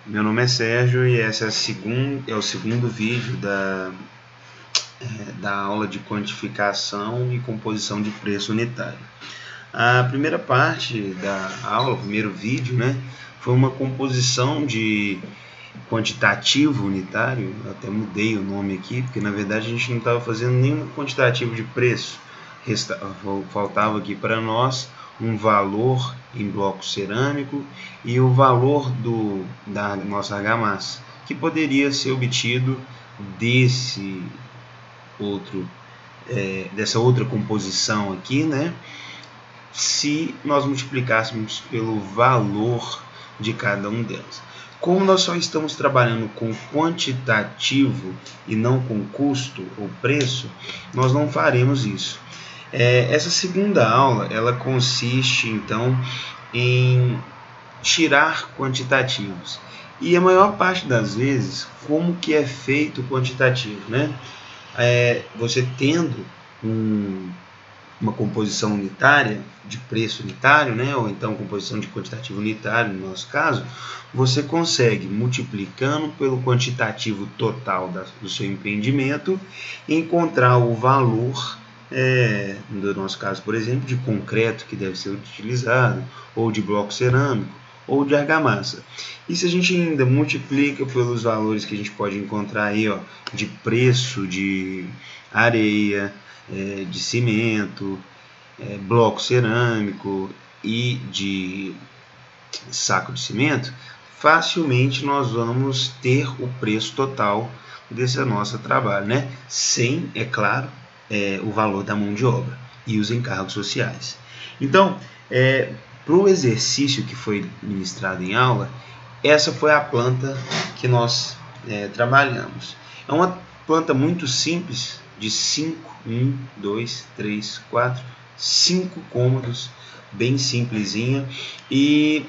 Meu nome é Sérgio e esse é o segundo vídeo da aula de quantificação e composição de preço unitário. A primeira parte da aula, o primeiro vídeo, foi uma composição de quantitativo unitário. Eu até mudei o nome aqui, porque na verdade a gente não estava fazendo nenhum quantitativo de preço. Faltava aqui para nós um valor em bloco cerâmico e o valor da nossa argamassa, que poderia ser obtido dessa outra composição aqui, se nós multiplicássemos pelo valor de cada um delas. Como nós só estamos trabalhando com quantitativo e não com custo ou preço, nós não faremos isso. Essa segunda aula, ela consiste então em tirar quantitativos. E a maior parte das vezes, como que é feito o quantitativo, você tendo uma composição unitária, de preço unitário, ou então composição de quantitativo unitário, no nosso caso, você consegue, multiplicando pelo quantitativo total do seu empreendimento, encontrar o valor, no nosso caso, por exemplo, de concreto que deve ser utilizado, ou de bloco cerâmico, ou de argamassa. E se a gente ainda multiplica pelos valores que a gente pode encontrar aí, de preço de areia, de cimento, bloco cerâmico e de saco de cimento, facilmente nós vamos ter o preço total desse nosso trabalho, sem, é claro, o valor da mão de obra e os encargos sociais. Então, para o exercício que foi ministrado em aula, essa foi a planta que nós trabalhamos. É uma planta muito simples, de 5 cômodos, bem simplesinha, e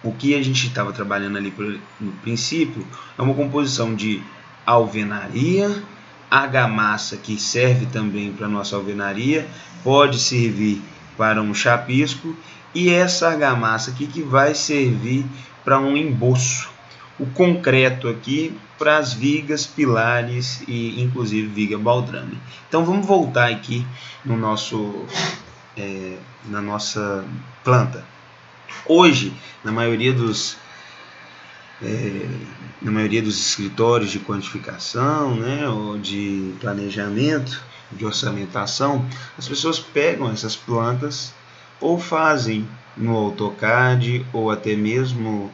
o que a gente estava trabalhando ali no princípio é uma composição de alvenaria, argamassa, que serve também para a nossa alvenaria, pode servir para um chapisco, e essa argamassa aqui que vai servir para um emboço. O concreto aqui para as vigas, pilares e inclusive viga baldrame. Então vamos voltar aqui no na nossa planta. Hoje, na maioria dos escritórios de quantificação, ou de planejamento, de orçamentação, as pessoas pegam essas plantas ou fazem no AutoCAD ou até mesmo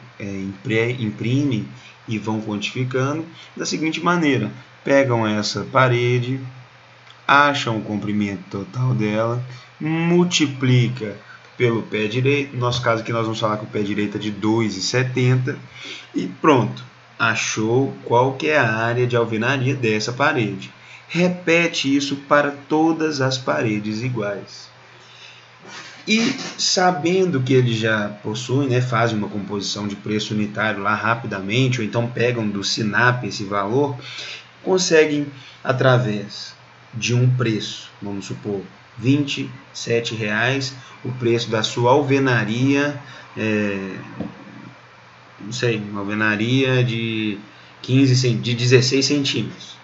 imprimem e vão quantificando da seguinte maneira: pegam essa parede, acham o comprimento total dela, multiplica pelo pé direito, no nosso caso aqui nós vamos falar que o pé direito é de 2,70, e pronto, achou qual que é a área de alvenaria dessa parede. Repete isso para todas as paredes iguais. E sabendo que ele já possui, fazem uma composição de preço unitário lá rapidamente, ou então pegam do SINAP esse valor, conseguem, através de um preço, vamos supor, R$ 27,00, o preço da sua alvenaria, uma alvenaria de 16 centímetros,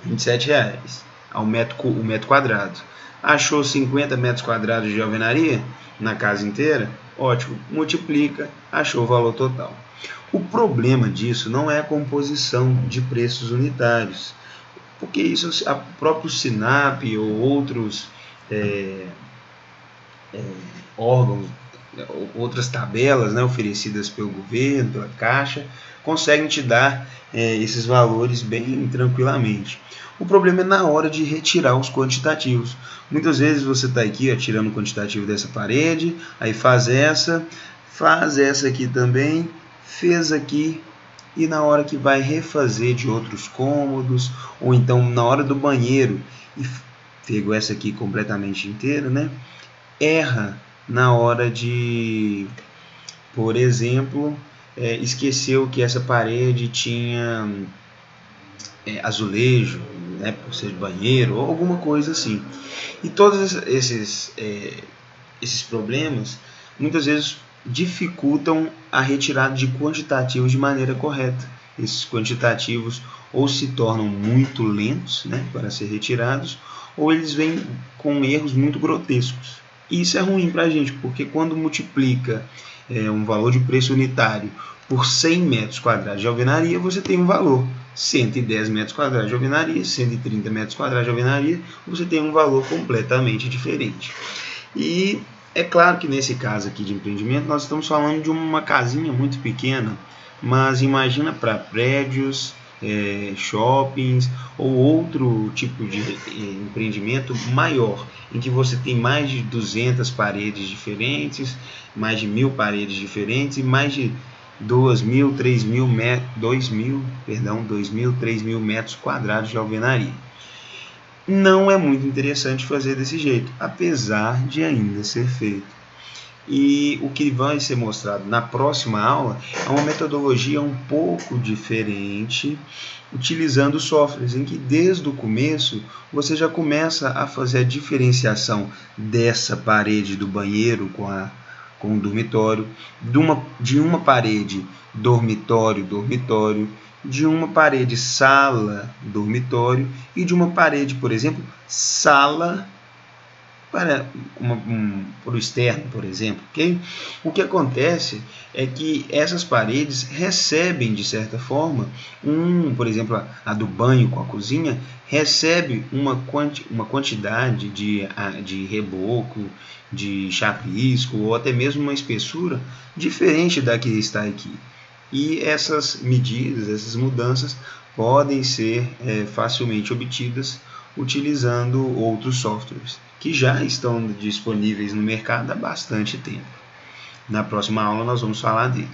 R$ 27,00 o metro quadrado. Achou 50 metros quadrados de alvenaria na casa inteira? Ótimo, multiplica, achou o valor total. O problema disso não é a composição de preços unitários, porque isso o próprio SINAP ou outros órgãos, outras tabelas oferecidas pelo governo, pela Caixa, conseguem te dar esses valores bem tranquilamente. O problema é na hora de retirar os quantitativos. Muitas vezes você está aqui tirando o quantitativo dessa parede, aí faz essa aqui também, fez aqui, e na hora que vai refazer de outros cômodos, ou então na hora do banheiro, e pegou essa aqui completamente inteira, erra na hora de, por exemplo, esqueceu que essa parede tinha azulejo, por ser de banheiro, ou alguma coisa assim. E todos esses problemas muitas vezes dificultam a retirada de quantitativos de maneira correta. Esses quantitativos ou se tornam muito lentos, né, para ser retirados, ou eles vêm com erros muito grotescos. E isso é ruim para a gente, porque quando multiplica um valor de preço unitário por 100 metros quadrados de alvenaria, você tem um valor. 110 metros quadrados de alvenaria, 130 metros quadrados de alvenaria, você tem um valor completamente diferente. E é claro que nesse caso aqui de empreendimento, nós estamos falando de uma casinha muito pequena, mas imagina para prédios, shoppings ou outro tipo de empreendimento maior, em que você tem mais de 200 paredes diferentes, mais de 1.000 paredes diferentes e mais de 2.000, 3.000 metros quadrados de alvenaria. Não é muito interessante fazer desse jeito, apesar de ainda ser feito. E o que vai ser mostrado na próxima aula é uma metodologia um pouco diferente, utilizando softwares, em que desde o começo você já começa a fazer a diferenciação dessa parede do banheiro com o dormitório, de uma parede dormitório, de uma parede sala, dormitório, e de uma parede, por exemplo, sala para o externo, por exemplo. Okay? O que acontece é que essas paredes recebem, de certa forma, por exemplo, a do banho com a cozinha, recebe uma quantidade de reboco, de chapisco, ou até mesmo uma espessura diferente da que está aqui. E essas medidas, essas mudanças podem ser facilmente obtidas utilizando outros softwares que já estão disponíveis no mercado há bastante tempo. Na próxima aula nós vamos falar dele.